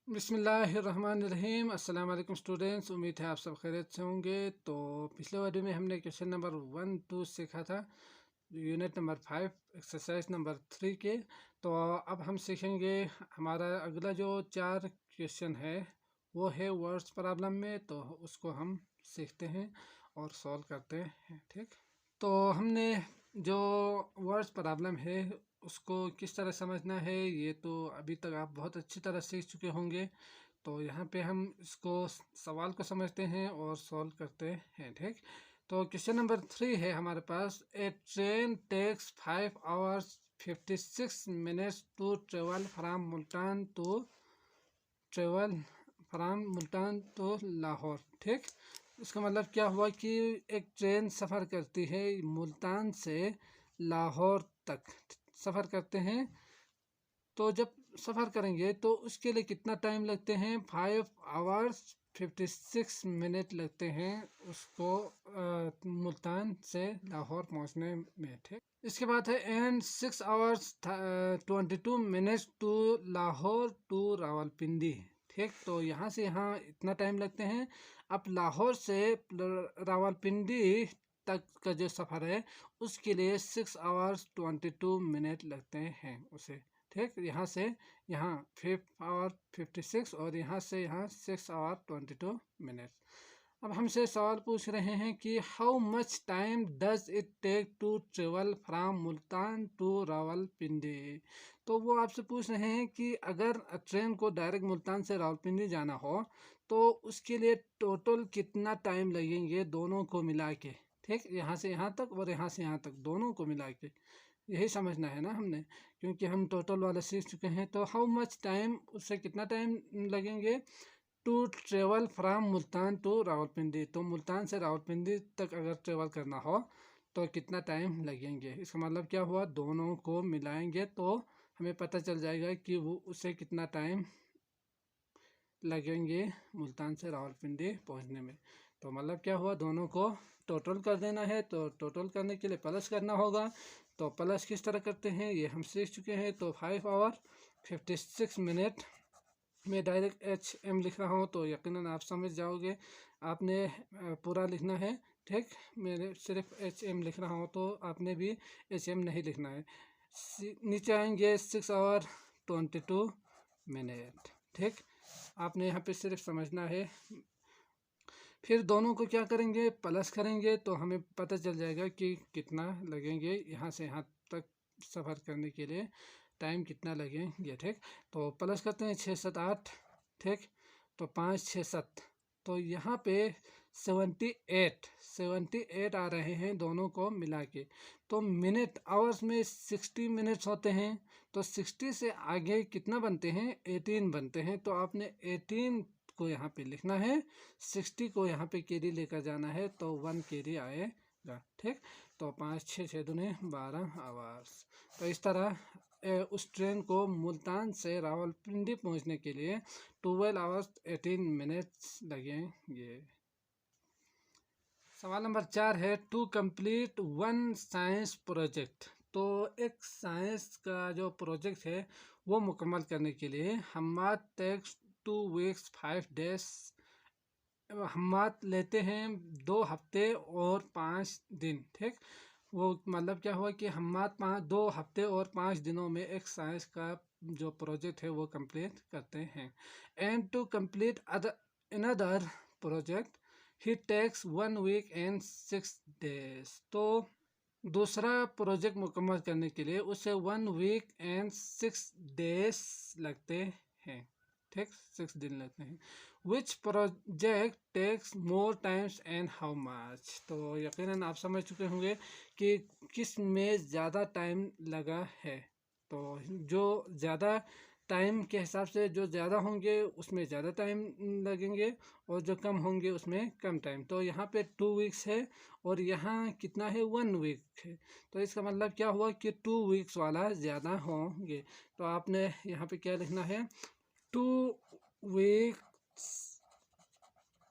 बिस्मिल्लाहिर्रहमानिर्रहीम। अस्सलाम वालेकुम स्टूडेंट्स, उम्मीद है आप सब खैरियत से होंगे। तो पिछले वीडियो में हमने क्वेश्चन नंबर 1 2 सीखा था, यूनिट नंबर 5 एक्सरसाइज नंबर 3 के। तो अब हम सीखेंगे हमारा अगला जो 4 क्वेश्चन है वो है वर्ड्स प्रॉब्लम में। तो उसको हम सीखते हैं और सॉल्व करते हैं। ठीक, तो हमने जो वर्ड्स प्रॉब्लम है उसको किस तरह समझना है ये तो अभी तक आप बहुत अच्छी तरह सीख चुके होंगे। तो यहाँ पे हम इसको सवाल को समझते हैं और सॉल्व करते हैं। ठीक, तो क्वेश्चन नंबर 3 है हमारे पास। A train takes 5 hours 56 minutes to travel to Lahore. ठीक, इसका मतलब क्या हुआ कि एक ट्रेन सफ़र करती है मुल्तान से लाहौर तक सफ़र करते हैं। तो जब सफ़र करेंगे तो उसके लिए कितना टाइम लगते हैं? 5 hours 56 minutes लगते हैं उसको मुल्तान से लाहौर पहुंचने में। ठीक, इसके बाद है and 6 hours 22 minutes to Lahore to Rawalpindi. ठीक, तो यहाँ से यहाँ इतना टाइम लगते हैं। अब लाहौर से रावलपिंडी तक का जो सफ़र है उसके लिए 6 hours 22 minutes लगते हैं उसे। ठीक, यहाँ से यहाँ 5 hour 56 और यहाँ से यहाँ 6 hour 22 minutes। अब हमसे सवाल पूछ रहे हैं कि how much time does it take to travel from Multan to Rawalpindi. तो वो आपसे पूछ रहे हैं कि अगर ट्रेन को डायरेक्ट मुल्तान से रावलपिंडी जाना हो तो उसके लिए टोटल कितना टाइम लगेंगे दोनों को मिला के। ठीक, यहाँ से यहाँ तक और यहाँ से यहाँ तक दोनों को मिला के यही समझना है ना हमने, क्योंकि हम टोटल वाला सीख चुके हैं। तो हाउ मच टाइम, उससे कितना टाइम लगेंगे to travel from Multan to Rawalpindi. तो मुल्तान से रावलपिंडी तक अगर ट्रेवल करना हो तो कितना टाइम लगेंगे। इसका मतलब क्या हुआ, दोनों को मिलाएंगे तो हमें पता चल जाएगा कि वो उसे कितना टाइम लगेंगे मुल्तान से रावलपिंडी पहुंचने में। तो मतलब क्या हुआ, दोनों को टोटल कर देना है। तो टोटल करने के लिए प्लस करना होगा। तो प्लस किस तरह करते हैं ये हम सीख चुके हैं। तो 5 hour 56 minutes में डायरेक्ट HM लिख रहा हूँ तो यकीनन आप समझ जाओगे। आपने पूरा लिखना है। ठीक, मेरे सिर्फ HM लिख रहा हूँ तो आपने भी HM नहीं लिखना है। नीचे आएंगे 6 hour 22 minutes। ठीक, आपने यहाँ पे सिर्फ समझना है। फिर दोनों को क्या करेंगे, प्लस करेंगे तो हमें पता चल जाएगा कि कितना लगेंगे यहाँ से यहाँ तक सफ़र करने के लिए टाइम कितना लगेंगे। ठीक, तो प्लस करते हैं 6 7 8। ठीक, तो 5 6 7, तो यहाँ पे 78 आ रहे हैं दोनों को मिला के। तो मिनट आवर्स में 60 मिनट्स होते हैं। तो 60 से आगे कितना बनते हैं, 18 बनते हैं। तो आपने 18 को यहाँ पे लिखना है, 60 को यहाँ पे कैरी लेकर जाना है तो 1 कैरी आएगा। ठीक, तो 5 6 6 दूने 12 आवर्स। तो इस तरह उस ट्रेन को मुल्तान से रावलपिंडी पहुंचने के लिए 12 hours 18 minutes लगेंगे। सवाल नंबर 4 है to complete one science project. तो एक साइंस का जो प्रोजेक्ट है वो मुकम्मल करने के लिए हमारा टेक्स 2 weeks 5 days, हमारा लेते हैं 2 हफ्ते और 5 दिन। ठीक, वो मतलब क्या हुआ कि हमारा 2 हफ्ते और 5 दिनों में एक साइंस का जो प्रोजेक्ट है वो कंप्लीट करते हैं। And to complete another project he takes 1 week and 6 days। तो दूसरा प्रोजेक्ट मुकम्मल करने के लिए उसे 1 week and 6 days लगते हैं। ठीक, 6 दिन लगते हैं। Which project takes more times and how much. तो यकीनन आप समझ चुके होंगे कि किस में ज़्यादा टाइम लगा है। तो जो ज़्यादा टाइम के हिसाब से जो ज़्यादा होंगे उसमें ज़्यादा टाइम लगेंगे और जो कम होंगे उसमें कम टाइम। तो यहाँ पे 2 weeks है और यहाँ कितना है, 1 week है। तो इसका मतलब क्या हुआ कि 2 weeks वाला ज़्यादा होंगे। तो आपने यहाँ पे क्या लिखना है, 2 weeks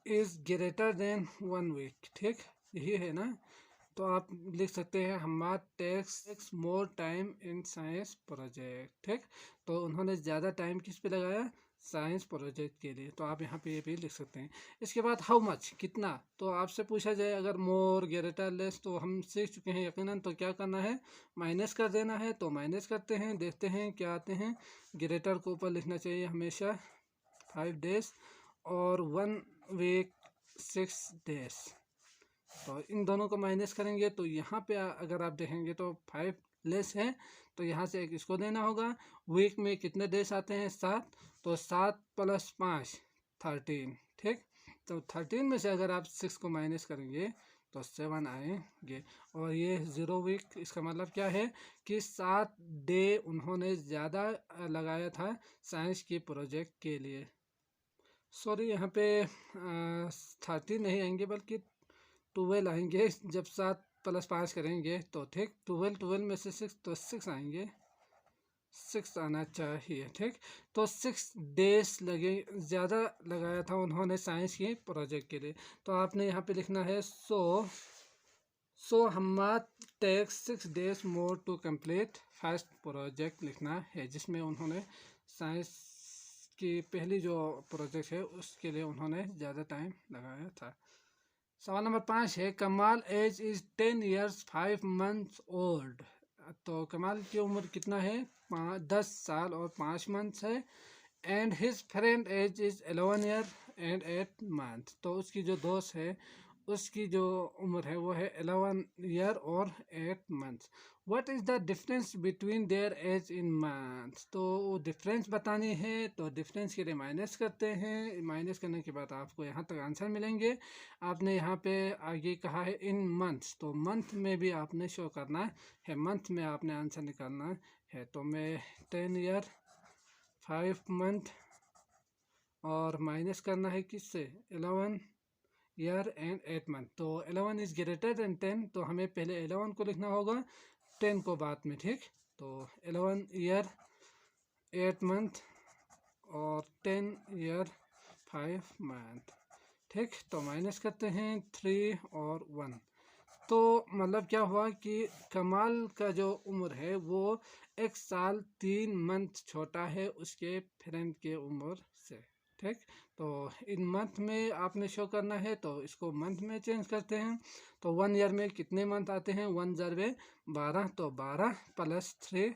is greater than 1 week। ठीक, यही है ना। तो आप लिख सकते हैं हमारा takes more time in science project. ठीक, तो उन्होंने ज़्यादा टाइम किस पे लगाया, साइंस प्रोजेक्ट के लिए। तो आप यहाँ पे ये भी लिख सकते हैं। इसके बाद हाउ मच, कितना, तो आपसे पूछा जाए अगर मोर ग्रेटर लेस, तो हम सीख चुके हैं यकीनन, तो क्या करना है, माइनस कर देना है। तो माइनस करते हैं, देखते हैं क्या आते हैं। ग्रेटर को ऊपर लिखना चाहिए हमेशा 5 डेज, और 1 वीक 6 डेज। तो इन दोनों को माइनस करेंगे तो यहाँ पे अगर आप देखेंगे तो 5 लेस है, तो यहाँ से एक इसको देना होगा। वीक में कितने डेज आते हैं, 7, तो 7 + 5 13, ठीक। तो 13 में से अगर आप 6 को माइनस करेंगे तो 7 आएंगे। और ये 0 वीक, इसका मतलब क्या है कि 7 डे उन्होंने ज़्यादा लगाया था साइंस के प्रोजेक्ट के लिए। सॉरी, यहाँ पे 13 नहीं आएंगे बल्कि 12 आएंगे। जब 7 + 5 करेंगे तो ठीक, 12 में से 6, तो 6 आएंगे, 6 आना चाहिए, ठीक। तो 6 डेज लगे, ज़्यादा लगाया था उन्होंने साइंस के प्रोजेक्ट के लिए। तो आपने यहाँ पे लिखना है सो हमारा takes 6 days more to complete first project लिखना है, जिसमें उन्होंने साइंस की पहली जो प्रोजेक्ट है उसके लिए उन्होंने ज़्यादा टाइम लगाया था। सवाल नंबर 5 है, Kamal age is 10 years 5 months old. तो कमाल की उम्र कितना है, 10 साल और 5 मंथ्स है। And his friend age is 11 year and 8 month. तो उसकी जो दोस्त है उसकी जो उम्र है वो है 11 ईयर और 8 months. What is the difference between their age in months. तो वो डिफरेंस बतानी है, तो डिफरेंस के लिए माइनस करते हैं। माइनस करने के बाद आपको यहाँ तक आंसर मिलेंगे। आपने यहाँ पे आगे कहा है इन मंथ्स, तो मंथ में भी आपने शो करना है, मंथ में आपने आंसर निकालना है। तो मैं 10 ईयर 5 मंथ और माइनस करना है किससे, 11 ईयर एंड 8 मंथ। तो 11 इज़ ग्रेटर देन 10, तो हमें पहले 11 को लिखना होगा, 10 को बाद में, ठीक। तो 11 ईयर 8 मंथ और 10 ईयर 5 मंथ, ठीक। तो माइनस करते हैं 3 और 1। तो मतलब क्या हुआ कि कमाल का जो उम्र है वो 1 साल 3 मंथ छोटा है उसके फ्रेंड के उम्र से, ठीक। तो इन मंथ में आपने शो करना है, तो इसको मंथ में चेंज करते हैं। तो 1 ईयर में कितने मंथ आते हैं, 1 ज़रबे 12, तो 12 + 3,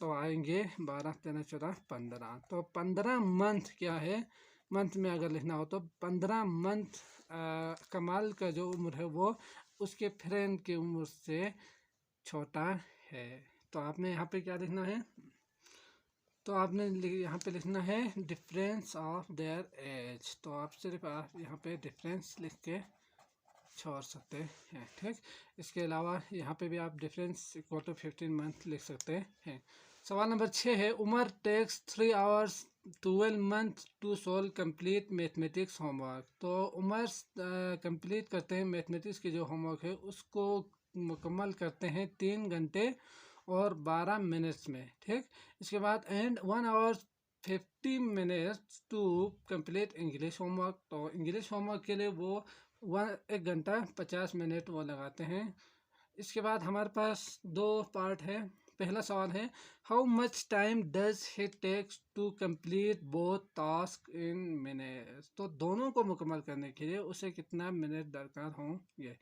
तो आएंगे 12 13 14 15। तो 15 मंथ क्या है, मंथ में अगर लिखना हो तो 15 मंथ कमाल का जो उम्र है वो उसके फ्रेंड की उम्र से छोटा है। तो आपने यहाँ पे क्या लिखना है, तो आपने यहाँ पे लिखना है डिफरेंस ऑफ देयर एज। तो आप सिर्फ यहाँ पे डिफरेंस लिख के छोड़ सकते हैं, ठीक। इसके अलावा यहाँ पे भी आप डिफरेंस इक्वल टू 15 मंथ लिख सकते हैं। सवाल नंबर 6 है, Umar takes 3 hours 12 month to solve complete mathematics homework. तो उमर कंप्लीट करते हैं मैथमेटिक्स के जो होमवर्क है उसको मुकम्मल करते हैं 3 घंटे और 12 मिनट्स में, ठीक। इसके बाद and 1 hour 50 minutes to complete English homework. तो इंग्लिश होमवर्क के लिए वो 1 घंटा 50 मिनट वो लगाते हैं। इसके बाद हमारे पास 2 पार्ट है। पहला सवाल है, how much time does he takes to complete both task in minutes. तो दोनों को मुकम्मल करने के लिए उसे कितना मिनट दरकार होंगे,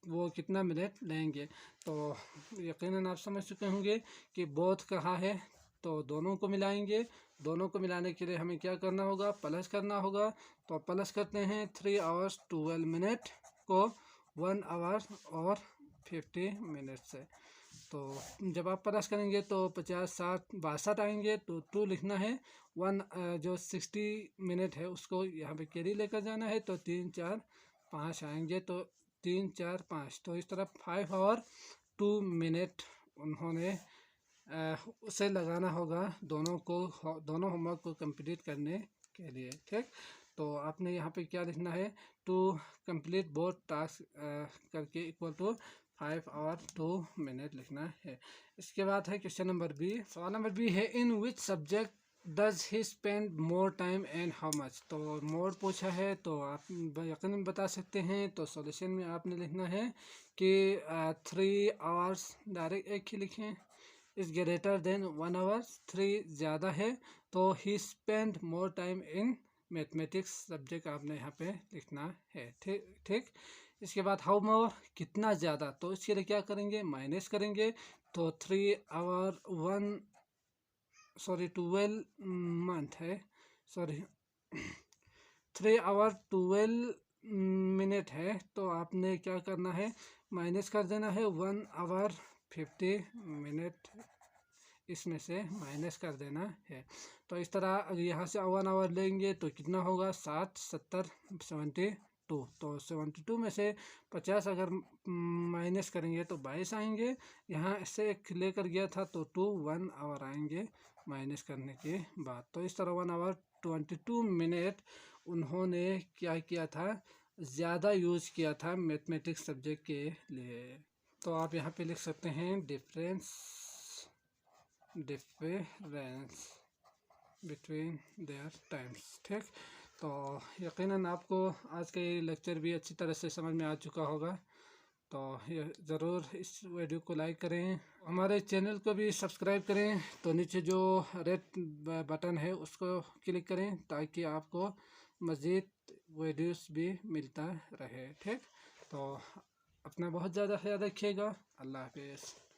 वो कितना मिनट लेंगे। तो यकीनन आप समझ चुके होंगे कि बोथ कहा है, तो दोनों को मिलाएंगे। दोनों को मिलाने के लिए हमें क्या करना होगा, प्लस करना होगा। तो प्लस करते हैं 3 आवर्स 12 मिनट को 1 आवर और 50 मिनट से। तो जब आप प्लस करेंगे तो 50 7 62 आएंगे, तो 2 लिखना है। 1 जो 60 मिनट है उसको यहाँ पे कैरी लेकर जाना है, तो 3 4 5 आएंगे, तो 3 4 5। तो इस तरह 5 आवर 2 मिनट उन्होंने उसे लगाना होगा दोनों होमवर्क को कंप्लीट करने के लिए, ठीक। तो आपने यहाँ पे क्या लिखना है, टू कंप्लीट बोथ टास्क करके इक्वल टू 5 आवर 2 मिनट लिखना है। इसके बाद है क्वेश्चन नंबर बी। सवाल नंबर बी है, in which subject does he spend more time and how much. तो मोर पूछा है तो आप यकीनन बता सकते हैं। तो सॉल्यूशन में आपने लिखना है कि 3 आवर्स, डायरेक्ट एक ही लिखें, इज़ ग्रेटर देन 1 आवर, 3 ज़्यादा है तो he spend more time in mathematics subject आपने यहाँ पे लिखना है। ठीक ठीक। इसके बाद हाउ मोर, कितना ज़्यादा, तो इसके लिए क्या करेंगे, माइनस करेंगे। तो 3 आवर 12 मंथ है, सॉरी 3 आवर 12 मिनट है, तो आपने क्या करना है, माइनस कर देना है 1 आवर 50 मिनट, इसमें से माइनस कर देना है। तो इस तरह अगर यहाँ से 1 आवर लेंगे तो कितना होगा, 60 70 72, तो 72 में से 50 अगर माइनस करेंगे तो 22 आएंगे। यहाँ से एक लेकर गया था तो 1 आवर आएंगे माइनस करने के बाद। तो इस तरह 1 आवर 22 मिनट उन्होंने क्या किया था, ज़्यादा यूज किया था मैथमेटिक्स सब्जेक्ट के लिए। तो आप यहाँ पे लिख सकते हैं डिफरेंस बिटवीन देयर टाइम्स। ठीक। तो यकीनन आपको आज का ये लेक्चर भी अच्छी तरह से समझ में आ चुका होगा। तो ये ज़रूर इस वीडियो को लाइक करें, हमारे चैनल को भी सब्सक्राइब करें। तो नीचे जो रेड बटन है उसको क्लिक करें ताकि आपको मज़ीद वीडियोस भी मिलता रहे। ठीक। तो अपना बहुत ज़्यादा ख्याल रखिएगा। अल्लाह हाफिज़।